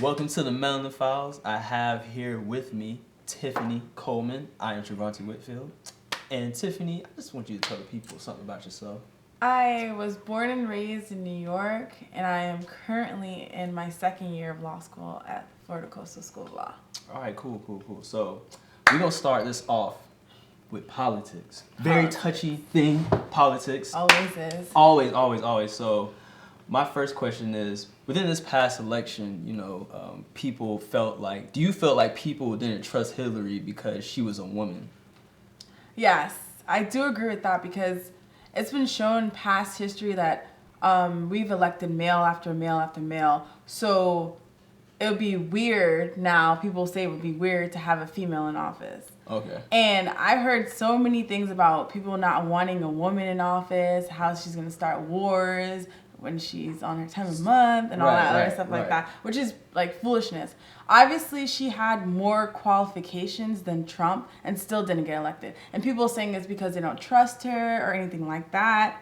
Welcome to the Melanin Files. I have here with me Tiffany Coleman. I am Trevante Whitfield. And Tiffany, I just want you to tell the people something about yourself. I was born and raised in New York, and I am currently in my second year of law school at Florida Coastal School of Law. All right, cool. So we're going to start this off with politics. Very touchy thing, politics. Always is. Always. So my first question is, within this past election, people felt like, do you feel like people didn't trust Hillary because she was a woman? Yes, I do agree with that because it's been shown in past history that we've elected male after male after male. So it would be weird now, people say it would be weird to have a female in office. Okay. And I heard so many things about people not wanting a woman in office, how she's going to start wars when she's on her time of month and all that other stuff like that, which is like foolishness. Obviously, she had more qualifications than Trump and still didn't get elected. And people are saying it's because they don't trust her or anything like that.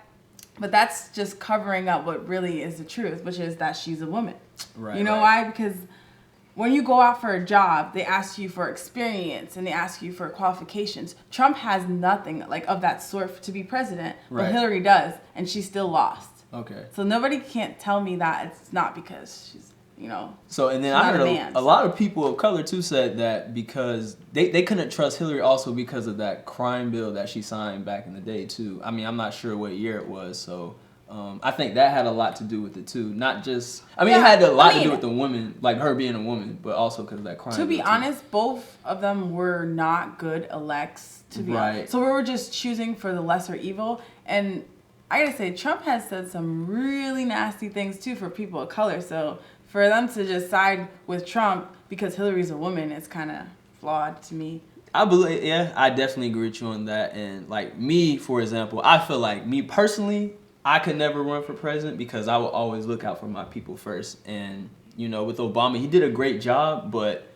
But that's just covering up what really is the truth, which is that she's a woman. Right. You know why? Because when you go out for a job, they ask you for experience and they ask you for qualifications. Trump has nothing like of that sort to be president, but Hillary does, and she still lost. Okay. So nobody can't tell me that it's not because she's, So, and then I heard a lot of people of color too said that because they couldn't trust Hillary also because of that crime bill that she signed back in the day too. I mean, I'm not sure what year it was, so I think that had a lot to do with it too. Not just, it had a lot to do with the woman, like her being a woman, but also because of that crime bill. To be honest, both of them were not good elects, to be honest. So we were just choosing for the lesser evil. And I gotta say, Trump has said some really nasty things too for people of color. So for them to just side with Trump because Hillary's a woman, it's kind of flawed to me. I definitely agree with you on that. And like me, for example, I feel like me personally, I could never run for president because I will always look out for my people first. And, with Obama, he did a great job, but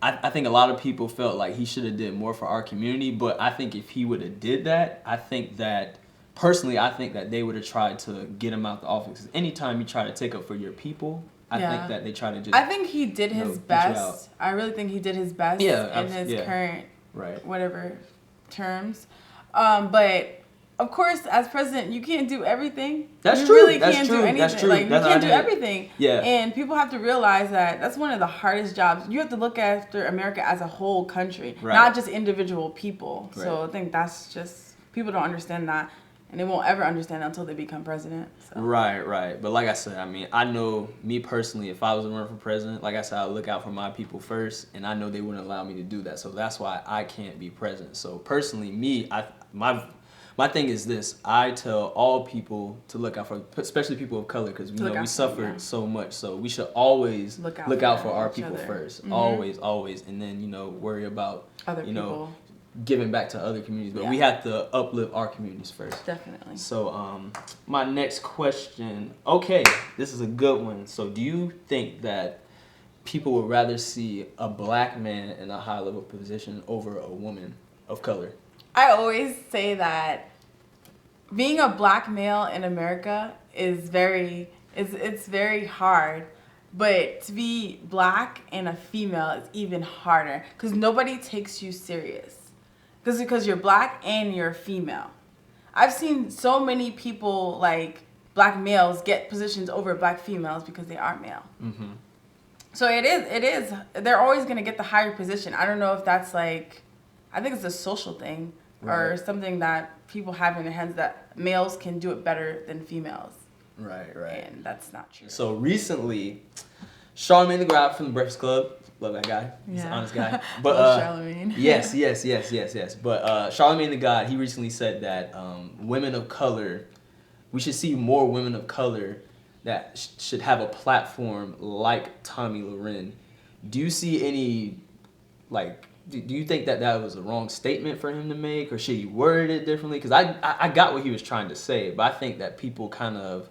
I think a lot of people felt like he should have did more for our community. But I think if he would have did that, I think that they would have tried to get him out the office. Anytime you try to take up for your people, I think that they try to just... I think he did his best. I really think he did his best in his current whatever terms. But... Of course, as president, you can't do everything. That's true. You really can't do anything. That's true. Like, you can't do everything. Yeah. And people have to realize that that's one of the hardest jobs. You have to look after America as a whole country, not just individual people. Right. So I think that's just, people don't understand that. And they won't ever understand until they become president. So. Right. But like I said, I know me personally, if I was to run for president, like I said, I'll look out for my people first. And I know they wouldn't allow me to do that. So that's why I can't be president. So personally, my thing is this: I tell all people to look out for, especially people of color, because we suffer so much. So we should always look out for our people first, always, and then worry about other people, giving back to other communities. But we have to uplift our communities first. Definitely. So my next question. Okay, this is a good one. So do you think that people would rather see a black man in a high level position over a woman of color? I always say that being a black male in America is very hard, but to be black and a female is even harder because nobody takes you serious. Because you're black and you're a female. I've seen so many people, like black males, get positions over black females because they are male. Mm-hmm. So it is. They're always going to get the higher position. I don't know if that's like, I think it's a social thing. Or something that people have in their heads that males can do it better than females. Right. And that's not true. So recently, Charlamagne the God from the Breakfast Club, love that guy. He's an honest guy. But Charlamagne. Yes. But Charlamagne the God, he recently said that women of color, we should see more women of color that should have a platform like Tomi Lahren. Do you see any, do you think that was a wrong statement for him to make, or should he word it differently? Because I got what he was trying to say, but I think that people kind of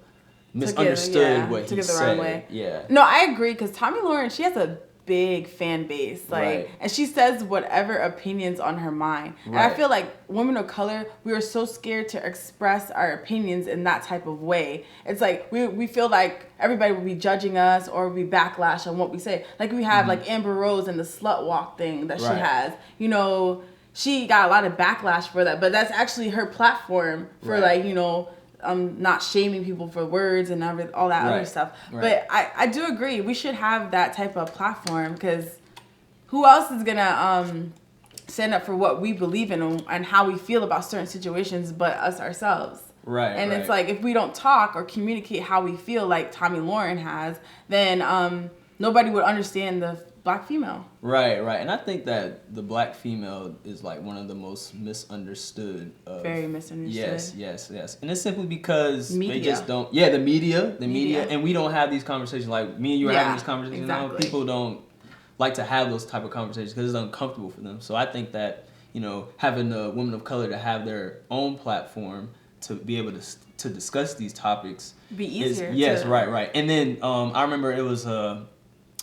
misunderstood what he said. Wrong way. Yeah. No, I agree, because Tomi Lahren, she has a big fan base, like, Right. and she says whatever opinions on her mind. And I Right. feel like women of color, we are so scared to express our opinions in that type of way. It's like we feel like everybody will be judging us or be backlash on what we say. Like we have like Amber Rose and the slut walk thing that she Right. has. You know, she got a lot of backlash for that, but that's actually her platform for Right. like, you know, not shaming people for words and all that other Right. stuff. Right. But I do agree we should have that type of platform, because who else is gonna stand up for what we believe in and how we feel about certain situations but us ourselves? Right. And right. it's like, if we don't talk or communicate how we feel like Tommy Lauren has, then nobody would understand the black female. Right, right. And I think that the black female is like one of the most misunderstood. Very misunderstood. Yes. And it's simply because Media. they just don't. Yeah, the media. And we don't have these conversations. Like me and you are having this conversation now. Exactly. People don't like to have those type of conversations because it's uncomfortable for them. So I think that, you know, having the women of color to have their own platform to be able to discuss these topics Be easier. Yes, right. And then I remember it was a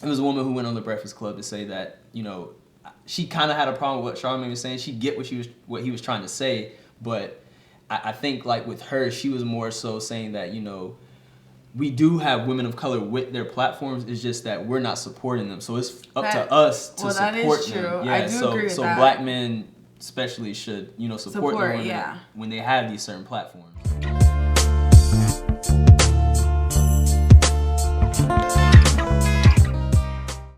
woman who went on the Breakfast Club to say that, you know, she kind of had a problem with what Charlamagne was saying. She get what he was trying to say, but I think like with her, she was more so saying that, you know, we do have women of color with their platforms. It's just that we're not supporting them. So it's up to us to support them. That is true. Yeah, I do agree with so that. black men especially should, you know, support the women yeah. when they have these certain platforms.